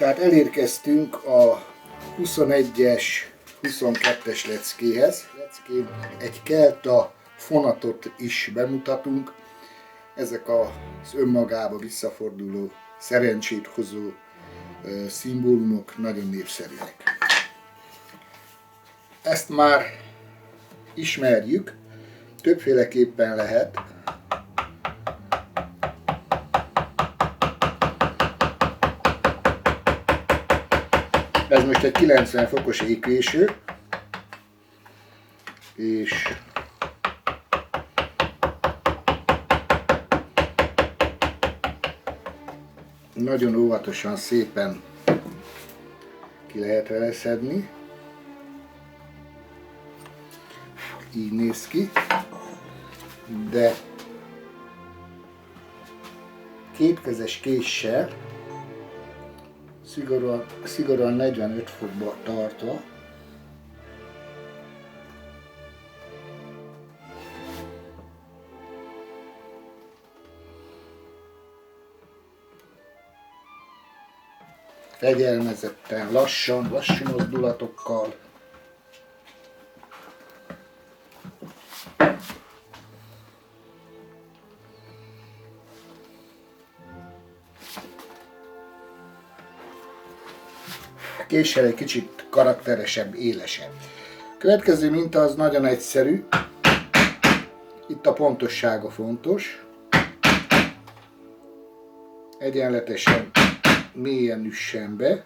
Tehát elérkeztünk a 21-es, 22-es leckéhez. Leckén egy kelta fonatot is bemutatunk. Ezek az önmagába visszaforduló, szerencsét hozó szimbólumok nagyon népszerűek. Ezt már ismerjük, többféleképpen lehet. Ez most egy 90 fokos égvéső, és nagyon óvatosan, szépen ki lehet vele szedni. Így néz ki, de kétkezes késsel, szigorúan 45 fokba tartva fegyelmezetten, lassú mozdulatokkal késsel egy kicsit karakteresebb, élesebb. Következő minta az nagyon egyszerű. Itt a pontossága fontos. Egyenletesen, mélyen üssen be.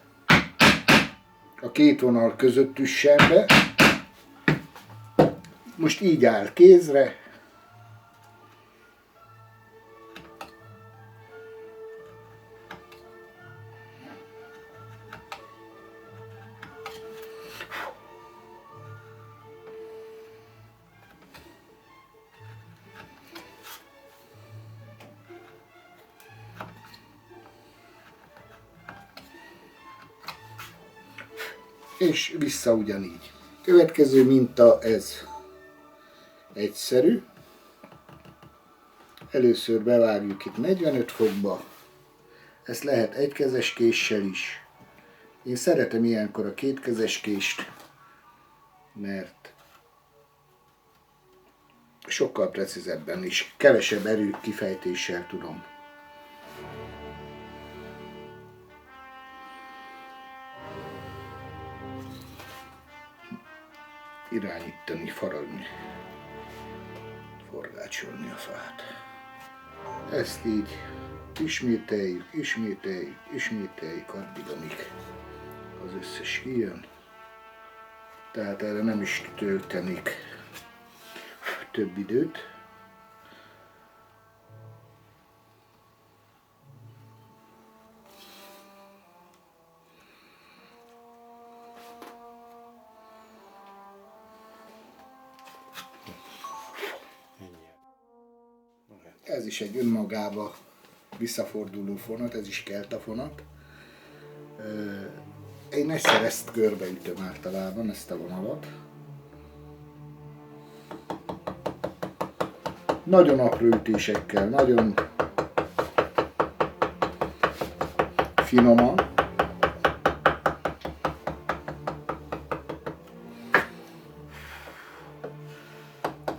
A két vonal között üssen be. Most így áll kézre. És vissza ugyanígy. Következő minta ez egyszerű. Először bevágjuk itt 45 fokba. Ezt lehet egykezes késsel is. Én szeretem ilyenkor a kétkezes kést, mert sokkal precízebben és kevesebb erő kifejtéssel tudom irányítani, faragni, forgácsolni a fát. Ezt így ismételjük, addig, amíg az összes kijön. Tehát erre nem is töltenék több időt. Ez is egy önmagába visszaforduló fonat, ez is kelta fonat. Én egyszer ezt körbeütöm általában, ezt a vonalat. Nagyon apró ütésekkel, nagyon finoman.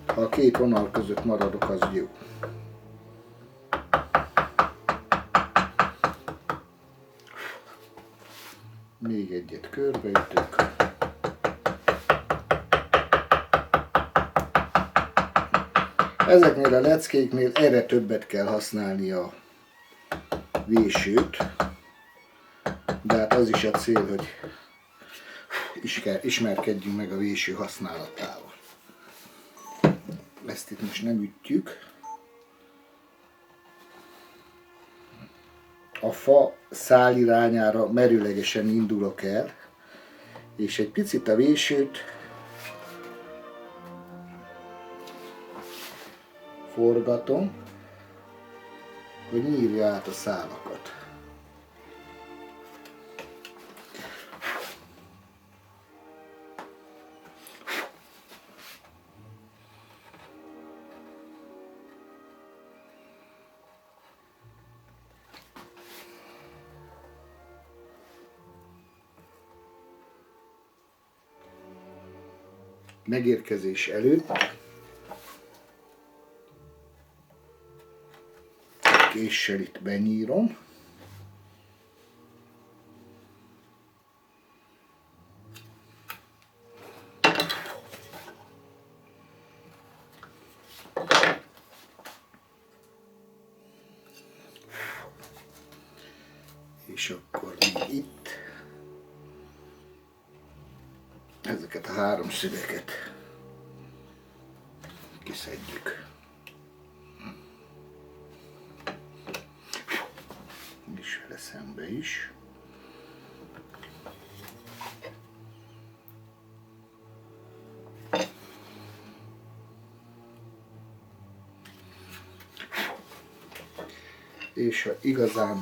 Ha a két vonal között maradok, az jó. Még egyet körbeütök. Ezeknél a leckéknél erre többet kell használni a vésőt, de hát az is a cél, hogy ismerkedjünk meg a véső használatával. Ezt itt most nem ütjük. A fa szál irányára merőlegesen indulok el, és egy picit a vésőt forgatom, hogy nyírja át a szálakat. megérkezés előtt késsel itt benyírom. És akkor még itt ezeket a háromszögeket kiszedjük. És vele szembe is. És ha igazán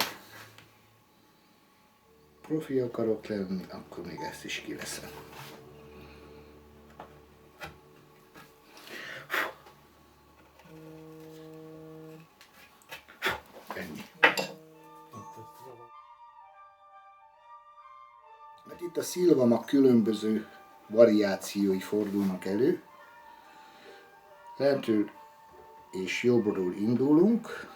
profi akarok lenni, akkor még ezt is kiveszem. Ennyi. Hát itt a szilvamak különböző variációi fordulnak elő. Lentről és jobbról indulunk.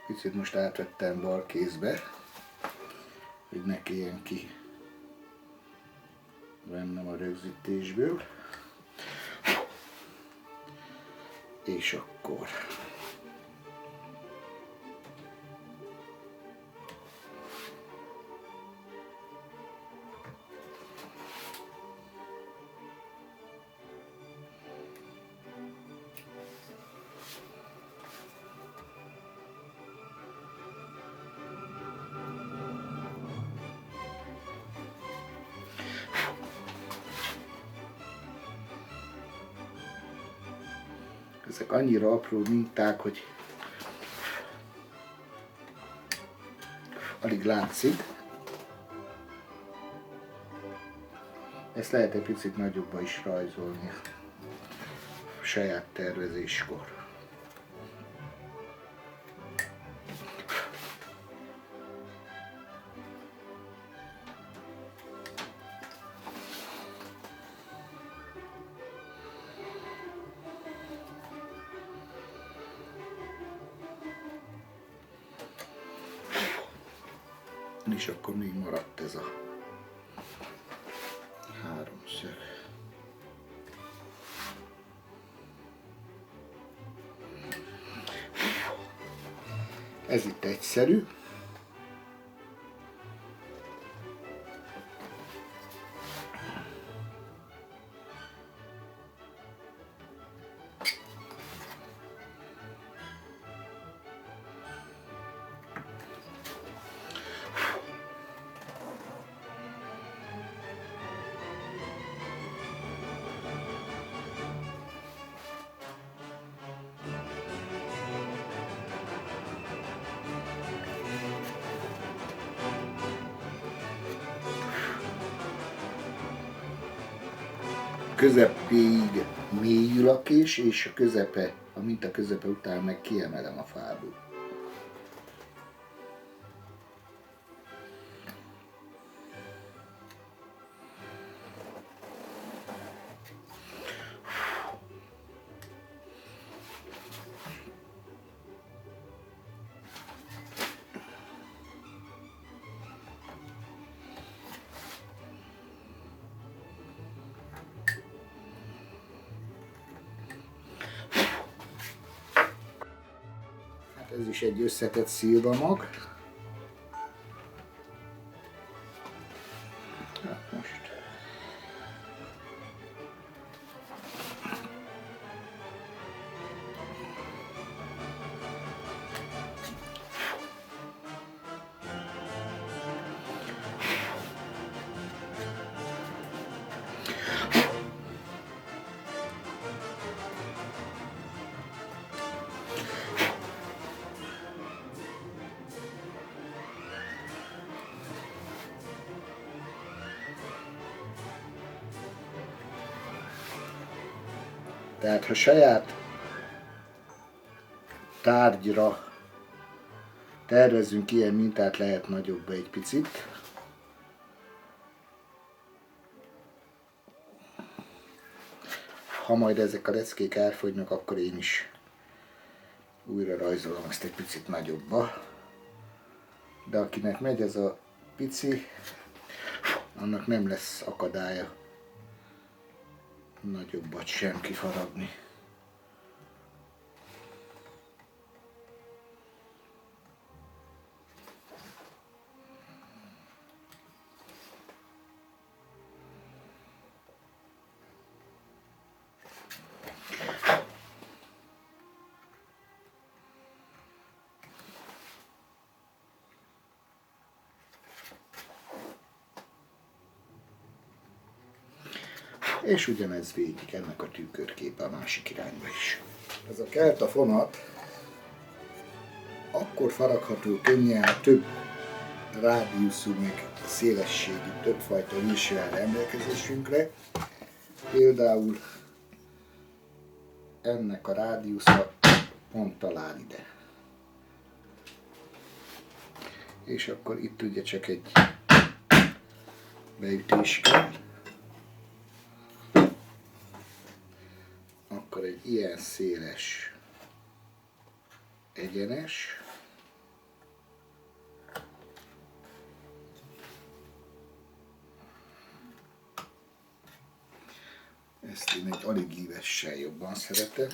Picit most átvettem bal kézbe, hogy ne kelljen ki vennem a rögzítésből. És akkor ezek annyira apró minták, hogy alig látszik. Ezt lehet egy picit nagyobba is rajzolni a saját tervezéskor. És akkor még maradt ez a háromszög. Ez itt egyszerű. Közepéig mélyül a kés, és a közepe, a minta közepe után meg kiemelem a fából. Ez is egy összetett szilvamag. Hát most. Tehát ha saját tárgyra tervezzünk ilyen mintát, lehet nagyobb egy picit. ha majd ezek a leckék elfogynak, akkor én is újra rajzolom ezt egy picit nagyobba. De akinek megy ez a pici, annak nem lesz akadálya nagyobbat sem kifaragni. És ugyanez végig ennek a tükörképe a másik irányba is. Ez a kelta fonat akkor faragható könnyen, ha több rádiuszú, meg szélességű, többfajta rizső áll rendelkezésünkre. Például ennek a rádiusza pont talál ide. És akkor itt ugye csak egy beütés kell. Akkor egy ilyen széles egyenes, ezt én egy alig ívessel jobban szeretem.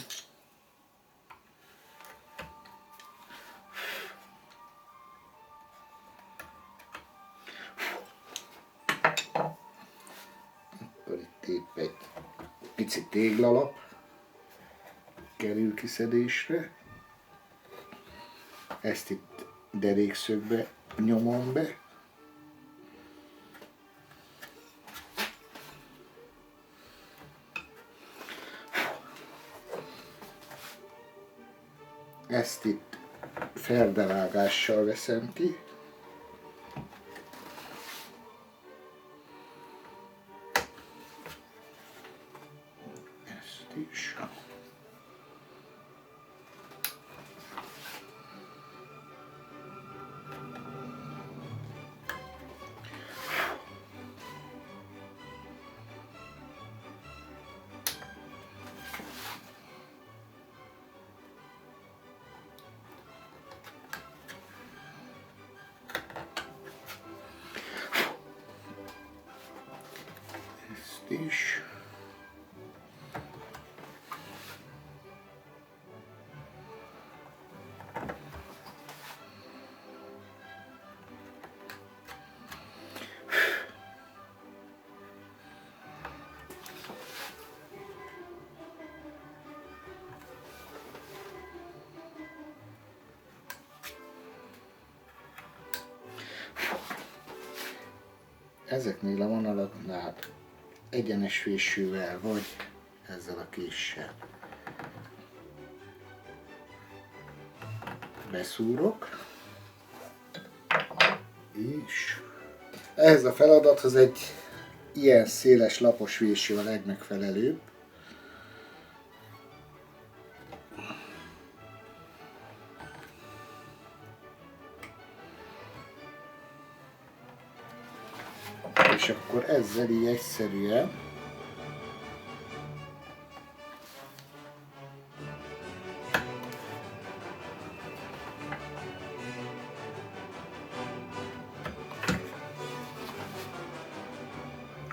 Akkor itt épp egy pici téglalap kerül kiszedésre. Ezt itt derékszögbe nyomom be. Ezt itt ferdevágással veszem ki. Ezt is. Is. Ezeknél a vonalaknál egyenes fésűvel vagy ezzel a késsel beszúrok, és ehhez a feladathoz egy ilyen széles lapos fésű a legmegfelelőbb. És akkor ezzel így egyszerűen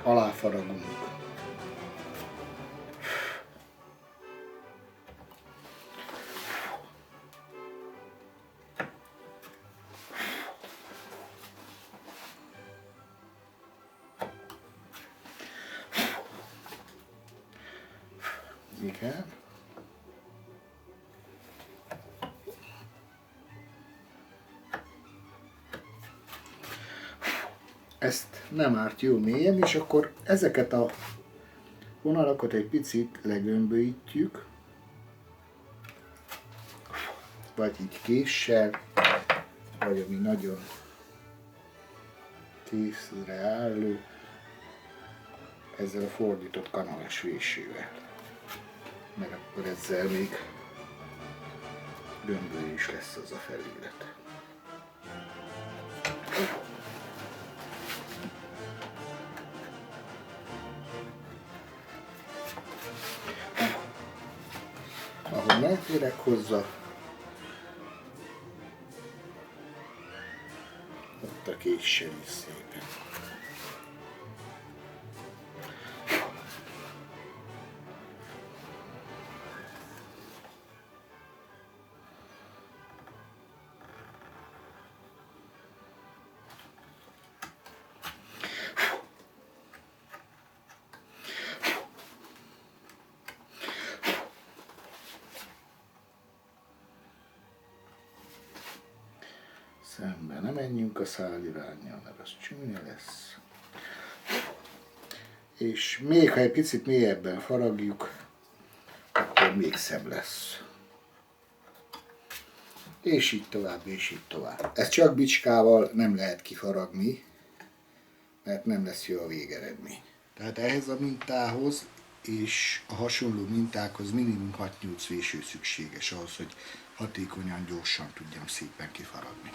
aláfaragunk. Igen. Ezt nem árt jó mélyen, és akkor ezeket a vonalakat egy picit legömbölyítjük, vagy így késsel, vagy ami nagyon készre álló, ezzel a fordított kanalas vésővel. Mert akkor ezzel még gömbölyű is lesz az a felület. ne férek hozzá. Ott a késsel is szépen. Szembe ne menjünk a száliránnyal, mert az csúnya lesz. És még ha egy picit mélyebben faragjuk, akkor még szebb lesz. És így tovább, és így tovább. Ezt csak bicskával nem lehet kifaragni, mert nem lesz jó a végeredmény. Tehát ehhez a mintához és a hasonló mintákhoz minimum 6-8 véső szükséges ahhoz, hogy hatékonyan, gyorsan tudjam szépen kifaragni.